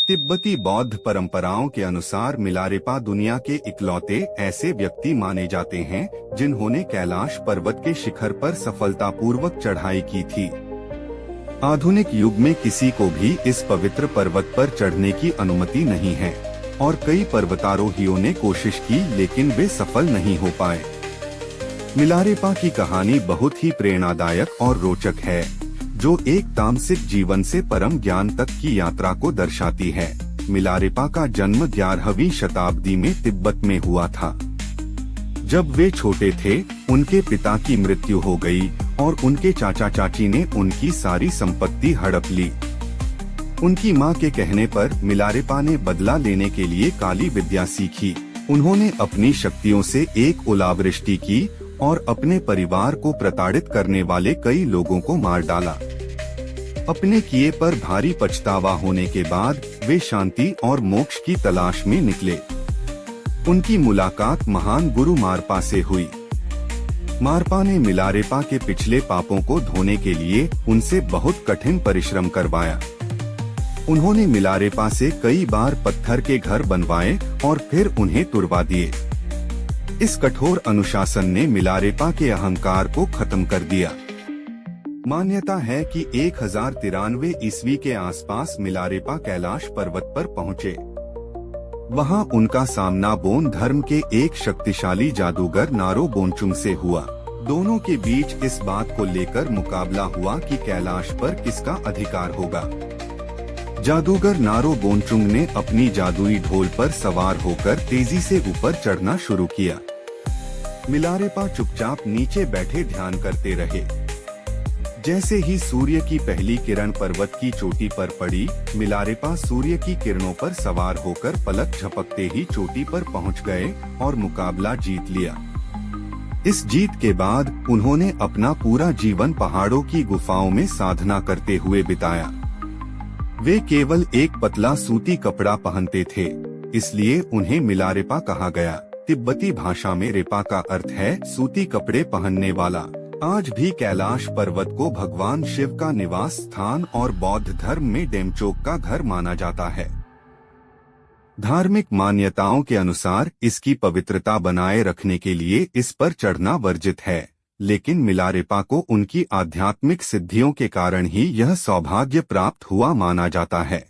तिब्बती बौद्ध परंपराओं के अनुसार मिलारेपा दुनिया के इकलौते ऐसे व्यक्ति माने जाते हैं जिन्होंने कैलाश पर्वत के शिखर पर सफलतापूर्वक चढ़ाई की थी। आधुनिक युग में किसी को भी इस पवित्र पर्वत पर चढ़ने की अनुमति नहीं है और कई पर्वतारोहियों ने कोशिश की लेकिन वे सफल नहीं हो पाए। मिलारेपा की कहानी बहुत ही प्रेरणादायक और रोचक है, जो एक तामसिक जीवन से परम ज्ञान तक की यात्रा को दर्शाती है। मिलारेपा का जन्म 11वीं शताब्दी में तिब्बत में हुआ था। जब वे छोटे थे, उनके पिता की मृत्यु हो गई और उनके चाचा चाची ने उनकी सारी संपत्ति हड़प ली। उनकी मां के कहने पर मिलारेपा ने बदला लेने के लिए काली विद्या सीखी। उन्होंने अपनी शक्तियों से एक ओलावृष्टि की और अपने परिवार को प्रताड़ित करने वाले कई लोगों को मार डाला। अपने किए पर भारी पछतावा होने के बाद वे शांति और मोक्ष की तलाश में निकले। उनकी मुलाकात महान गुरु मारपा से हुई। मारपा ने मिलारेपा के पिछले पापों को धोने के लिए उनसे बहुत कठिन परिश्रम करवाया। उन्होंने मिलारेपा से कई बार पत्थर के घर बनवाए और फिर उन्हें तुड़वा दिए। इस कठोर अनुशासन ने मिलारेपा के अहंकार को खत्म कर दिया। मान्यता है कि 1093 ईस्वी के आसपास मिलारेपा कैलाश पर्वत पर पहुँचे। वहां उनका सामना बोन धर्म के एक शक्तिशाली जादूगर नारो बोनचुंग से हुआ। दोनों के बीच इस बात को लेकर मुकाबला हुआ कि कैलाश पर किसका अधिकार होगा। जादूगर नारो बोनचुंग ने अपनी जादुई ढोल पर सवार होकर तेजी से ऊपर चढ़ना शुरू किया। मिलारेपा चुपचाप नीचे बैठे ध्यान करते रहे। जैसे ही सूर्य की पहली किरण पर्वत की चोटी पर पड़ी, मिलारेपा सूर्य की किरणों पर सवार होकर पलक झपकते ही चोटी पर पहुंच गए और मुकाबला जीत लिया। इस जीत के बाद उन्होंने अपना पूरा जीवन पहाड़ों की गुफाओं में साधना करते हुए बिताया। वे केवल एक पतला सूती कपड़ा पहनते थे, इसलिए उन्हें मिलारेपा कहा गया। तिब्बती भाषा में रेपा का अर्थ है सूती कपड़े पहनने वाला। आज भी कैलाश पर्वत को भगवान शिव का निवास स्थान और बौद्ध धर्म में डेमचोक का घर माना जाता है। धार्मिक मान्यताओं के अनुसार इसकी पवित्रता बनाए रखने के लिए इस पर चढ़ना वर्जित है, लेकिन मिलारेपा को उनकी आध्यात्मिक सिद्धियों के कारण ही यह सौभाग्य प्राप्त हुआ माना जाता है।